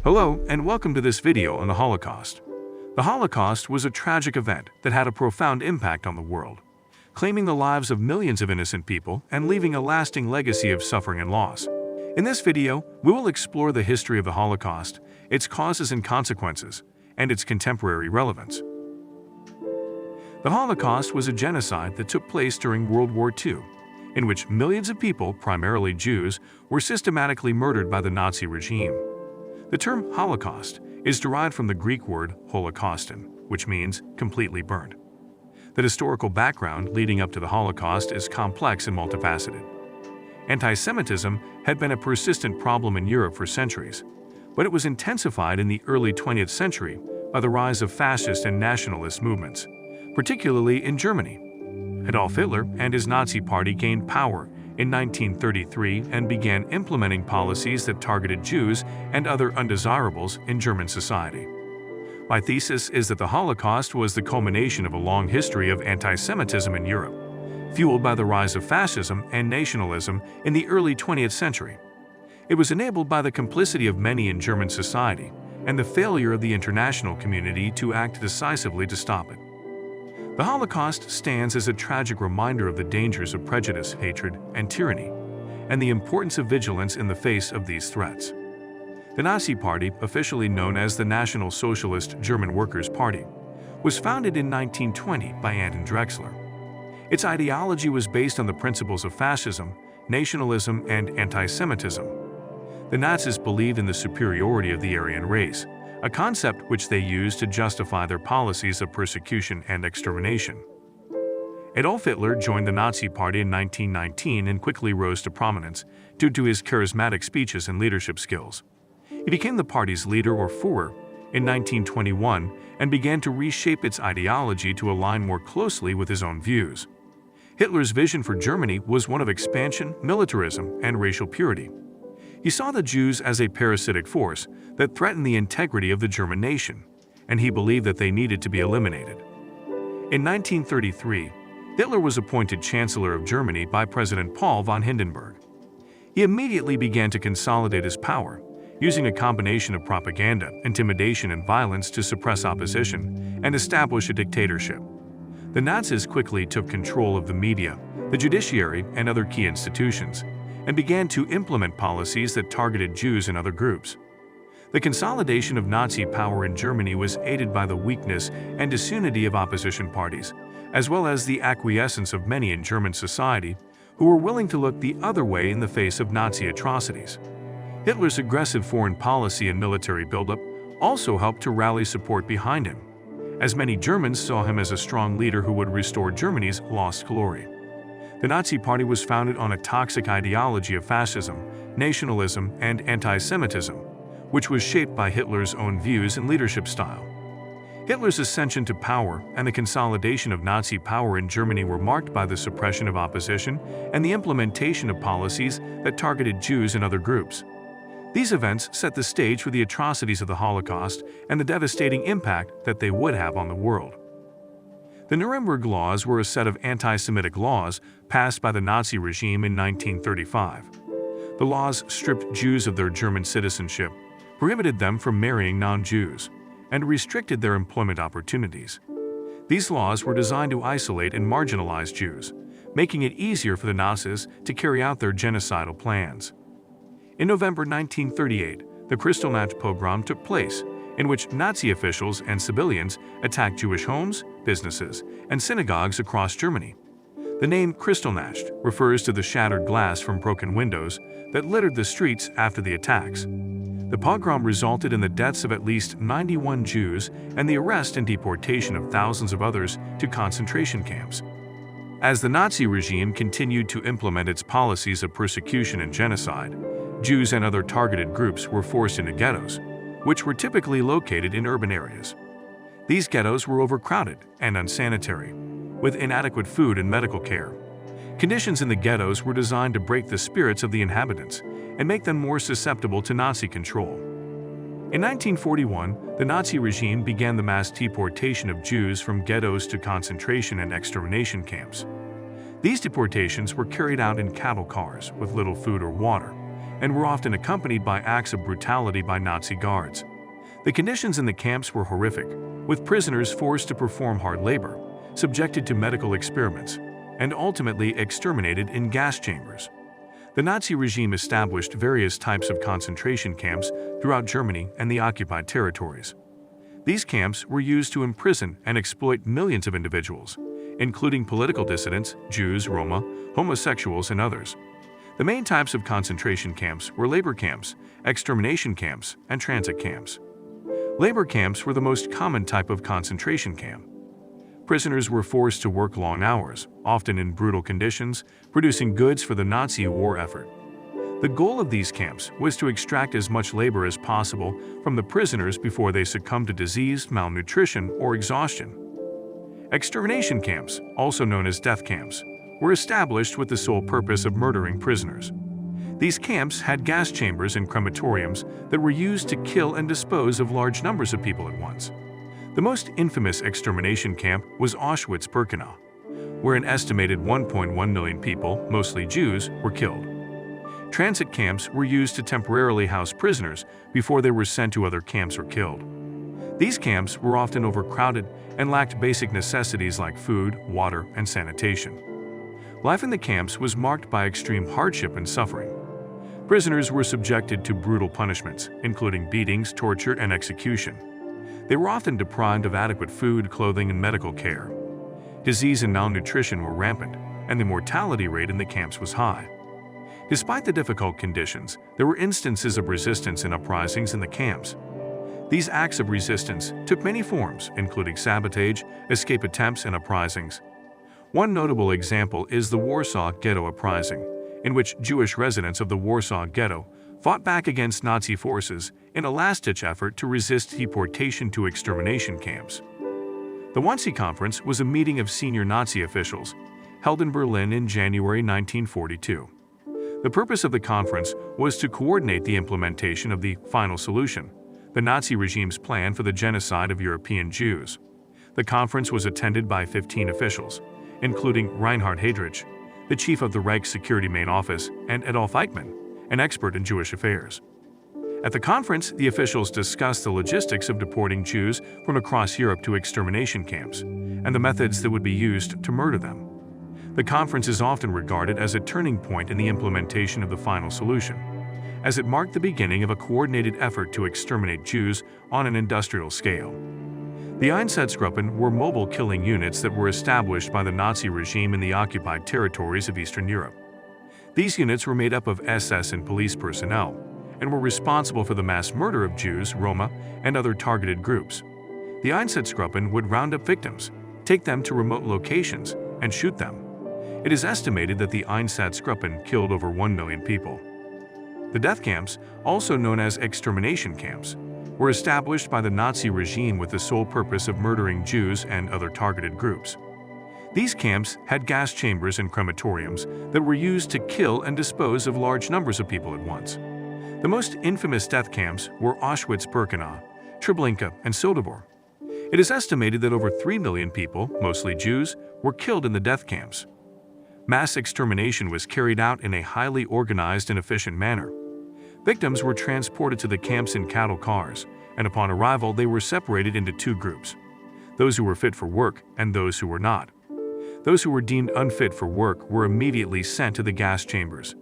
Hello and welcome to this video on the Holocaust. The Holocaust was a tragic event that had a profound impact on the world, claiming the lives of millions of innocent people and leaving a lasting legacy of suffering and loss. In this video, we will explore the history of the Holocaust, its causes and consequences, and its contemporary relevance. The Holocaust was a genocide that took place during World War II, in which millions of people, primarily Jews, were systematically murdered by the Nazi regime. The term Holocaust is derived from the Greek word holokauston, which means completely burned. The historical background leading up to the Holocaust is complex and multifaceted. Anti-Semitism had been a persistent problem in Europe for centuries, but it was intensified in the early 20th century by the rise of fascist and nationalist movements, particularly in Germany. Adolf Hitler and his Nazi Party gained power in 1933 and began implementing policies that targeted Jews and other undesirables in German society. My thesis is that the Holocaust was the culmination of a long history of anti-Semitism in Europe, fueled by the rise of fascism and nationalism in the early 20th century. It was enabled by the complicity of many in German society and the failure of the international community to act decisively to stop it. The Holocaust stands as a tragic reminder of the dangers of prejudice, hatred, and tyranny, and the importance of vigilance in the face of these threats. The Nazi Party, officially known as the National Socialist German Workers' Party, was founded in 1920 by Anton Drexler. Its ideology was based on the principles of fascism, nationalism, and anti-Semitism. The Nazis believed in the superiority of the Aryan race, a concept which they used to justify their policies of persecution and extermination. Adolf Hitler joined the Nazi Party in 1919 and quickly rose to prominence due to his charismatic speeches and leadership skills. He became the party's leader or Führer in 1921 and began to reshape its ideology to align more closely with his own views. Hitler's vision for Germany was one of expansion, militarism, and racial purity. He saw the Jews as a parasitic force that threatened the integrity of the German nation, and he believed that they needed to be eliminated. In 1933, Hitler was appointed Chancellor of Germany by President Paul von Hindenburg. He immediately began to consolidate his power, using a combination of propaganda, intimidation, and violence to suppress opposition and establish a dictatorship. The Nazis quickly took control of the media, the judiciary, and other key institutions, and began to implement policies that targeted Jews and other groups. The consolidation of Nazi power in Germany was aided by the weakness and disunity of opposition parties, as well as the acquiescence of many in German society who were willing to look the other way in the face of Nazi atrocities. Hitler's aggressive foreign policy and military buildup also helped to rally support behind him, as many Germans saw him as a strong leader who would restore Germany's lost glory. The Nazi Party was founded on a toxic ideology of fascism, nationalism, and anti-Semitism, which was shaped by Hitler's own views and leadership style. Hitler's ascension to power and the consolidation of Nazi power in Germany were marked by the suppression of opposition and the implementation of policies that targeted Jews and other groups. These events set the stage for the atrocities of the Holocaust and the devastating impact that they would have on the world. The Nuremberg Laws were a set of anti-Semitic laws passed by the Nazi regime in 1935. The laws stripped Jews of their German citizenship, prohibited them from marrying non-Jews, and restricted their employment opportunities. These laws were designed to isolate and marginalize Jews, making it easier for the Nazis to carry out their genocidal plans. In November 1938, the Kristallnacht pogrom took place, in which Nazi officials and civilians attacked Jewish homes, businesses, and synagogues across Germany. The name Kristallnacht refers to the shattered glass from broken windows that littered the streets after the attacks. The pogrom resulted in the deaths of at least 91 Jews and the arrest and deportation of thousands of others to concentration camps. As the Nazi regime continued to implement its policies of persecution and genocide, Jews and other targeted groups were forced into ghettos, which were typically located in urban areas. These ghettos were overcrowded and unsanitary, with inadequate food and medical care. Conditions in the ghettos were designed to break the spirits of the inhabitants and make them more susceptible to Nazi control. In 1941, the Nazi regime began the mass deportation of Jews from ghettos to concentration and extermination camps. These deportations were carried out in cattle cars with little food or water, and were often accompanied by acts of brutality by Nazi guards. The conditions in the camps were horrific, with prisoners forced to perform hard labor, subjected to medical experiments, and ultimately exterminated in gas chambers. The Nazi regime established various types of concentration camps throughout Germany and the occupied territories. These camps were used to imprison and exploit millions of individuals, including political dissidents, Jews, Roma, homosexuals, and others. The main types of concentration camps were labor camps, extermination camps, and transit camps. Labor camps were the most common type of concentration camp. Prisoners were forced to work long hours, often in brutal conditions, producing goods for the Nazi war effort. The goal of these camps was to extract as much labor as possible from the prisoners before they succumbed to disease, malnutrition, or exhaustion. Extermination camps, also known as death camps, were established with the sole purpose of murdering prisoners. These camps had gas chambers and crematoriums that were used to kill and dispose of large numbers of people at once. The most infamous extermination camp was Auschwitz-Birkenau, where an estimated 1.1 million people, mostly Jews, were killed. Transit camps were used to temporarily house prisoners before they were sent to other camps or killed. These camps were often overcrowded and lacked basic necessities like food, water, and sanitation. Life in the camps was marked by extreme hardship and suffering. Prisoners were subjected to brutal punishments, including beatings, torture, and execution. They were often deprived of adequate food, clothing, and medical care. Disease and malnutrition were rampant, and the mortality rate in the camps was high. Despite the difficult conditions, there were instances of resistance and uprisings in the camps. These acts of resistance took many forms, including sabotage, escape attempts, and uprisings. One notable example is the Warsaw Ghetto Uprising, in which Jewish residents of the Warsaw Ghetto fought back against Nazi forces in a last-ditch effort to resist deportation to extermination camps. The Wannsee Conference was a meeting of senior Nazi officials held in Berlin in January 1942. The purpose of the conference was to coordinate the implementation of the final solution, the Nazi regime's plan for the genocide of European Jews. The conference was attended by 15 officials, including Reinhard Heydrich, the chief of the Reich Security Main Office, and Adolf Eichmann, an expert in Jewish affairs. At the conference, the officials discussed the logistics of deporting Jews from across Europe to extermination camps and the methods that would be used to murder them. The conference is often regarded as a turning point in the implementation of the final solution, as it marked the beginning of a coordinated effort to exterminate Jews on an industrial scale. The Einsatzgruppen were mobile killing units that were established by the Nazi regime in the occupied territories of Eastern Europe. These units were made up of SS and police personnel and were responsible for the mass murder of Jews, Roma, and other targeted groups. The Einsatzgruppen would round up victims, take them to remote locations, and shoot them. It is estimated that the Einsatzgruppen killed over 1 million people. The death camps, also known as extermination camps, were established by the Nazi regime with the sole purpose of murdering Jews and other targeted groups. These camps had gas chambers and crematoriums that were used to kill and dispose of large numbers of people at once. The most infamous death camps were Auschwitz-Birkenau, Treblinka, and Sobibor. It is estimated that over 3 million people, mostly Jews, were killed in the death camps. Mass extermination was carried out in a highly organized and efficient manner. Victims were transported to the camps in cattle cars, and upon arrival they were separated into two groups: those who were fit for work and those who were not. Those who were deemed unfit for work were immediately sent to the gas chambers,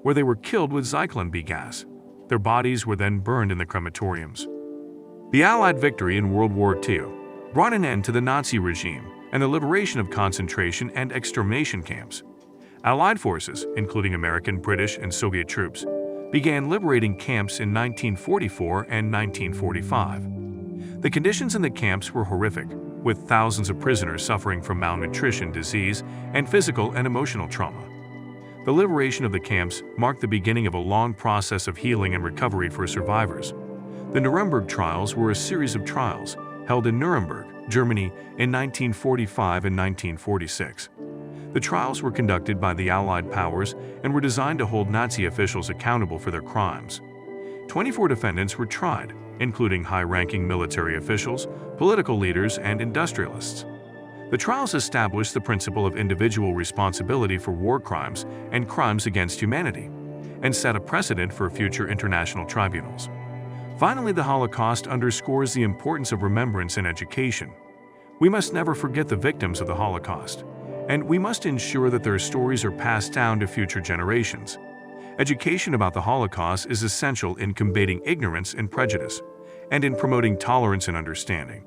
where they were killed with Zyklon B gas. Their bodies were then burned in the crematoriums. The Allied victory in World War II brought an end to the Nazi regime and the liberation of concentration and extermination camps. Allied forces, including American, British, and Soviet troops, began liberating camps in 1944 and 1945. The conditions in the camps were horrific, with thousands of prisoners suffering from malnutrition, disease, and physical and emotional trauma. The liberation of the camps marked the beginning of a long process of healing and recovery for survivors. The Nuremberg trials were a series of trials held in Nuremberg, Germany, in 1945 and 1946. The trials were conducted by the Allied powers and were designed to hold Nazi officials accountable for their crimes. 24 defendants were tried, including high-ranking military officials, political leaders, and industrialists. The trials established the principle of individual responsibility for war crimes and crimes against humanity, and set a precedent for future international tribunals. Finally, the Holocaust underscores the importance of remembrance in education. We must never forget the victims of the Holocaust, and we must ensure that their stories are passed down to future generations. Education about the Holocaust is essential in combating ignorance and prejudice, and in promoting tolerance and understanding.